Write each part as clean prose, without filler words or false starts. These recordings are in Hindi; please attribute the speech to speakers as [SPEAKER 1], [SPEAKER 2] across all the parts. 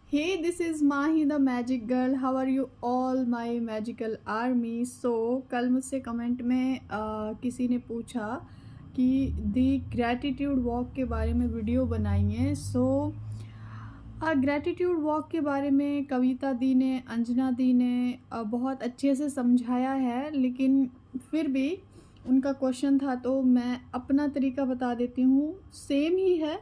[SPEAKER 1] Hey, this is Mahi the Magic Girl. How are you all my magical army? So कल मुझसे कमेंट में किसी ने पूछा कि दी ग्रैटिट्यूड वॉक के बारे में वीडियो बनाइए। ग्रैटिट्यूड वॉक के बारे में कविता दी ने, अंजना दी ने बहुत अच्छे से समझाया है, लेकिन फिर भी उनका क्वेश्चन था तो मैं अपना तरीका बता देती हूँ। सेम ही है।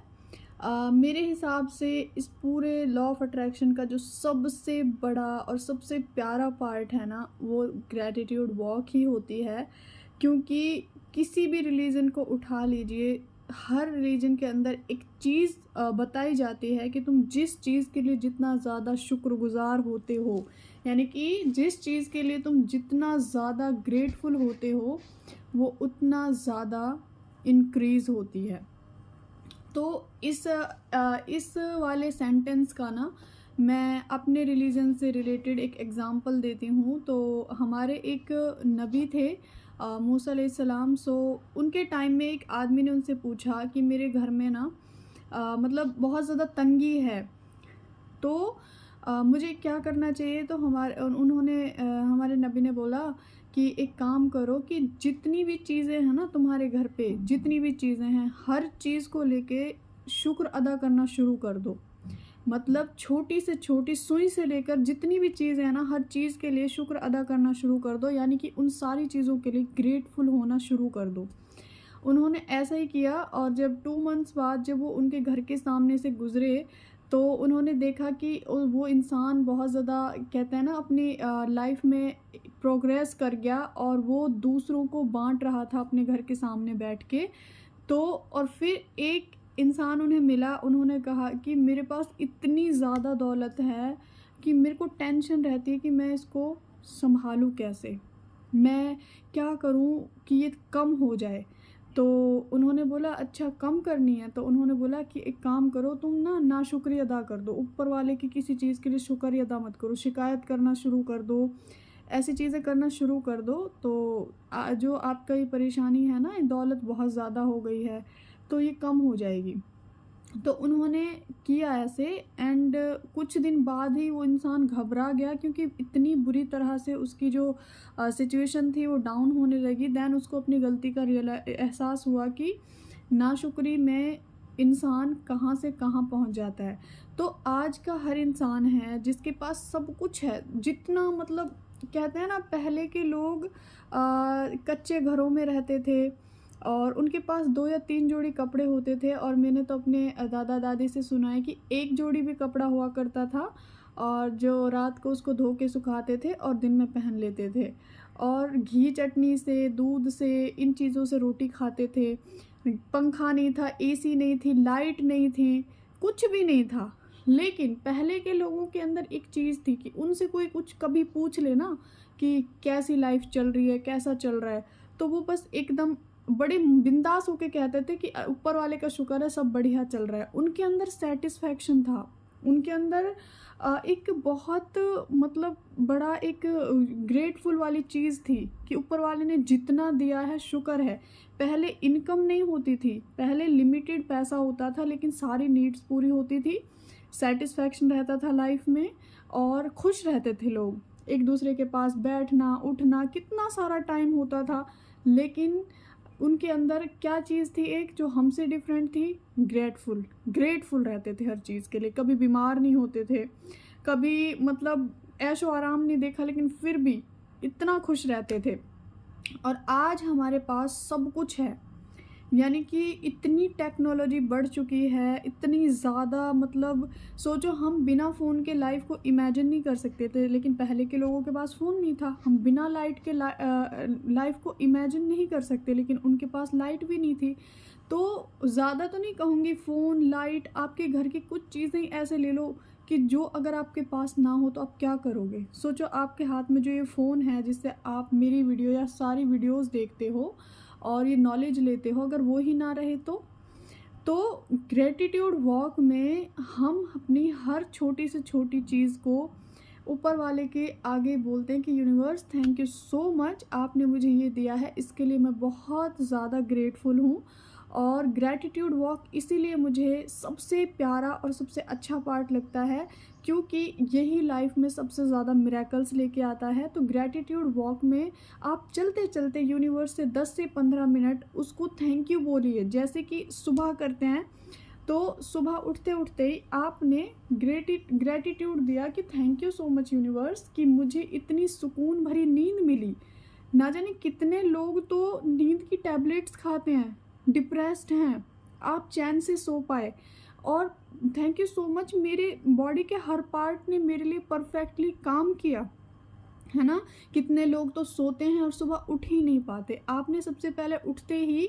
[SPEAKER 1] मेरे हिसाब से इस पूरे लॉ ऑफ अट्रैक्शन का जो सबसे बड़ा और सबसे प्यारा पार्ट है ना, वो ग्रैटिट्यूड वॉक ही होती है। क्योंकि किसी भी रिलीजन को उठा लीजिए, हर रिलीजन के अंदर एक चीज़ बताई जाती है कि तुम जिस चीज़ के लिए जितना ज़्यादा शुक्रगुजार होते हो, यानी कि जिस चीज़ के लिए तुम जितना ज़्यादा ग्रेटफुल होते हो, वो उतना ज़्यादा इंक्रीज़ होती है। तो इस वाले सेंटेंस का ना मैं अपने रिलीजन से रिलेटेड एक एग्ज़ाम्पल देती हूँ। तो हमारे एक नबी थे मूसा अलैहिस्सलाम। सो उनके टाइम में एक आदमी ने उनसे पूछा कि मेरे घर में ना मतलब बहुत ज़्यादा तंगी है, तो मुझे क्या करना चाहिए। तो हमारे नबी ने बोला कि एक काम करो कि जितनी भी चीज़ें हैं ना तुम्हारे घर पे, जितनी भी चीज़ें हैं, हर चीज़ को लेके शुक्र अदा करना शुरू कर दो। मतलब छोटी से छोटी सुई से लेकर जितनी भी चीज़ें हैं ना, हर चीज़ के लिए शुक्र अदा करना शुरू कर दो, यानी कि उन सारी चीज़ों के लिए ग्रेटफुल होना शुरू कर दो। उन्होंने ऐसा ही किया, और जब 2 मंथ्स बाद जब वो उनके घर के सामने से गुज़रे, तो उन्होंने देखा कि वो इंसान बहुत ज़्यादा, कहते हैं ना, अपनी लाइफ में प्रोग्रेस कर गया, और वो दूसरों को बांट रहा था अपने घर के सामने बैठ के। तो और फिर एक इंसान उन्हें मिला, उन्होंने कहा कि मेरे पास इतनी ज़्यादा दौलत है कि मेरे को टेंशन रहती है कि मैं इसको संभालूं कैसे, मैं क्या करूं कि ये कम हो जाए। तो उन्होंने बोला अच्छा कम करनी है, तो उन्होंने बोला कि एक काम करो, तुम ना नाशुक्री अदा कर दो, ऊपर वाले की किसी चीज़ के लिए शुक्र ही अदा मत करो, शिकायत करना शुरू कर दो, ऐसी चीज़ें करना शुरू कर दो। तो जो आपका ये परेशानी है ना, दौलत बहुत ज़्यादा हो गई है, तो ये कम हो जाएगी। तो उन्होंने किया ऐसे, एंड कुछ दिन बाद ही वो इंसान घबरा गया, क्योंकि इतनी बुरी तरह से उसकी जो सिचुएशन थी वो डाउन होने लगी। दैन उसको अपनी गलती का एहसास हुआ कि नाशुक्री में इंसान कहाँ से कहाँ पहुँच जाता है। तो आज का हर इंसान है जिसके पास सब कुछ है, जितना मतलब कहते हैं ना, पहले के लोग कच्चे घरों में रहते थे और उनके पास 2 या 3 जोड़ी कपड़े होते थे, और मैंने तो अपने दादा दादी से सुना है कि एक जोड़ी भी कपड़ा हुआ करता था, और जो रात को उसको धो के सुखाते थे और दिन में पहन लेते थे, और घी चटनी से, दूध से, इन चीज़ों से रोटी खाते थे। पंखा नहीं था, एसी नहीं थी, लाइट नहीं थी, कुछ भी नहीं था। लेकिन पहले के लोगों के अंदर एक चीज़ थी कि उनसे कोई कुछ कभी पूछ ले ना कि कैसी लाइफ चल रही है, कैसा चल रहा है, तो वो बस एकदम बड़े बिंदास होके कहते थे कि ऊपर वाले का शुक्र है, सब बढ़िया चल रहा है। उनके अंदर सेटिस्फैक्शन था, उनके अंदर एक बहुत मतलब बड़ा एक ग्रेटफुल वाली चीज़ थी कि ऊपर वाले ने जितना दिया है शुक्र है। पहले इनकम नहीं होती थी, पहले लिमिटेड पैसा होता था, लेकिन सारी नीड्स पूरी होती थी, सेटिस्फैक्शन रहता था लाइफ में, और खुश रहते थे लोग। एक दूसरे के पास बैठना उठना, कितना सारा टाइम होता था। लेकिन उनके अंदर क्या चीज़ थी एक जो हमसे डिफरेंट थी? ग्रेटफुल रहते थे हर चीज़ के लिए, कभी बीमार नहीं होते थे, कभी मतलब ऐशो आराम नहीं देखा, लेकिन फिर भी इतना खुश रहते थे। और आज हमारे पास सब कुछ है, यानी कि इतनी टेक्नोलॉजी बढ़ चुकी है, इतनी ज़्यादा, मतलब सोचो हम बिना फ़ोन के लाइफ को इमेजिन नहीं कर सकते थे, लेकिन पहले के लोगों के पास फ़ोन नहीं था। हम बिना लाइट के लाइफ को इमेजिन नहीं कर सकते, लेकिन उनके पास लाइट भी नहीं थी। तो ज़्यादा तो नहीं कहूँगी, फ़ोन, लाइट, आपके घर की कुछ चीज़ें ऐसे ले लो कि जो अगर आपके पास ना हो तो आप क्या करोगे। सोचो आपके हाथ में जो ये फ़ोन है जिससे आप मेरी वीडियो या सारी वीडियोज़ देखते हो और ये नॉलेज लेते हो, अगर वो ही ना रहे तो ग्रेटिट्यूड वॉक में हम अपनी हर छोटी से छोटी चीज़ को ऊपर वाले के आगे बोलते हैं कि universe thank you so much, आपने मुझे ये दिया है, इसके लिए मैं बहुत ज़्यादा ग्रेटफुल हूँ। और ग्रैटिट्यूड वॉक इसीलिए मुझे सबसे प्यारा और सबसे अच्छा पार्ट लगता है, क्योंकि यही लाइफ में सबसे ज़्यादा मिरेकल्स लेके आता है। तो ग्रैटिट्यूड वॉक में आप चलते चलते यूनिवर्स से 10 से 15 मिनट उसको थैंक यू बोलिए। जैसे कि सुबह करते हैं तो सुबह उठते उठते ही आपने ग्रैटिट्यूड दिया कि thank you so much universe कि मुझे इतनी सुकून भरी नींद मिली। ना जाने कितने लोग तो नींद की टैबलेट्स खाते हैं, डिप्रेस्ड हैं, आप चैन से सो पाए। और थैंक यू सो मच, मेरे बॉडी के हर पार्ट ने मेरे लिए परफेक्टली काम किया, है ना। कितने लोग तो सोते हैं और सुबह उठ ही नहीं पाते, आपने सबसे पहले उठते ही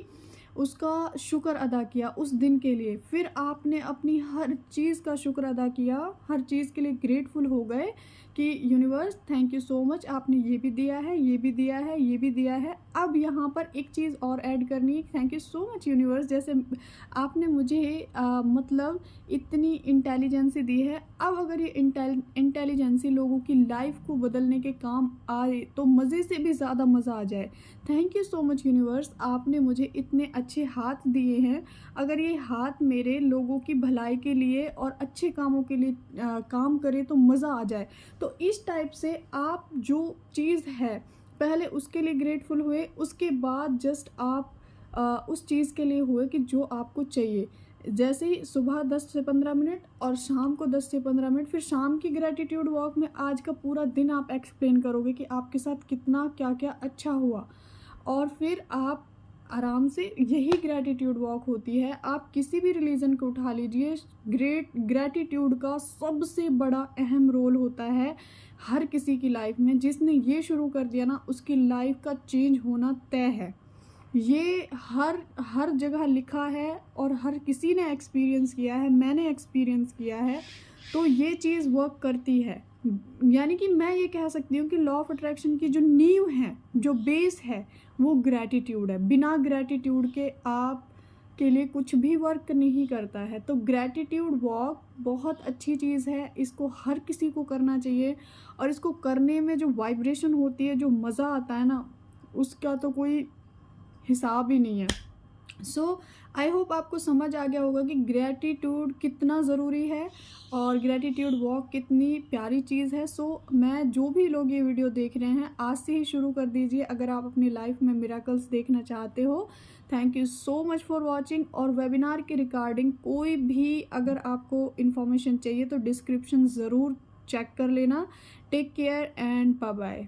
[SPEAKER 1] उसका शुक्र अदा किया उस दिन के लिए, फिर आपने अपनी हर चीज़ का शुक्र अदा किया, हर चीज़ के लिए ग्रेटफुल हो गए कि universe thank you so much, आपने ये भी दिया है, ये भी दिया है, ये भी दिया है। अब यहाँ पर एक चीज़ और ऐड करनी है, thank you so much universe, जैसे आपने मुझे मतलब इतनी इंटेलिजेंसी दी है, अब अगर ये इंटेलिजेंसी लोगों की लाइफ को बदलने के काम आए तो मज़े से भी ज़्यादा मज़ा आ जाए। Thank you so much universe, आपने मुझे इतने अच्छे हाथ दिए हैं, अगर ये हाथ मेरे लोगों की भलाई के लिए और अच्छे कामों के लिए काम करे तो मज़ा आ जाए। तो इस टाइप से आप जो चीज़ है पहले उसके लिए ग्रेटफुल हुए, उसके बाद जस्ट आप उस चीज़ के लिए हुए कि जो आपको चाहिए। जैसे ही सुबह 10 से 15 मिनट और शाम को 10 से 15 मिनट, फिर शाम की ग्रैटिट्यूड वॉक में आज का पूरा दिन आप एक्सप्लेन करोगे कि आपके साथ कितना क्या क्या अच्छा हुआ। और फिर आप आराम से, यही ग्रैटिट्यूड वॉक होती है। आप किसी भी रिलीजन को उठा लीजिए, ग्रैटिट्यूड का सबसे बड़ा अहम रोल होता है हर किसी की लाइफ में। जिसने ये शुरू कर दिया ना, उसकी लाइफ का चेंज होना तय है। ये हर जगह लिखा है और हर किसी ने एक्सपीरियंस किया है, मैंने एक्सपीरियंस किया है। तो ये चीज़ वर्क करती है। यानी कि मैं ये कह सकती हूँ कि लॉ ऑफ अट्रैक्शन की जो नींव है, जो बेस है, वो ग्रैटिट्यूड है। बिना ग्रैटिट्यूड के आप के लिए कुछ भी वर्क नहीं करता है। तो ग्रैटिट्यूड वॉक बहुत अच्छी चीज़ है, इसको हर किसी को करना चाहिए। और इसको करने में जो वाइब्रेशन होती है, जो मज़ा आता है ना, उसका तो कोई हिसाब ही नहीं है। सो आई होप आपको समझ आ गया होगा कि ग्रैटिट्यूड कितना ज़रूरी है और ग्रैटिट्यूड वॉक कितनी प्यारी चीज़ है। सो मैं, जो भी लोग ये वीडियो देख रहे हैं, आज से ही शुरू कर दीजिए अगर आप अपनी लाइफ में मिरेकल्स देखना चाहते हो। Thank you so much for watching. और वेबिनार के रिगार्डिंग कोई भी अगर आपको इन्फॉर्मेशन चाहिए तो डिस्क्रिप्शन ज़रूर चेक कर लेना। Take care and bye bye.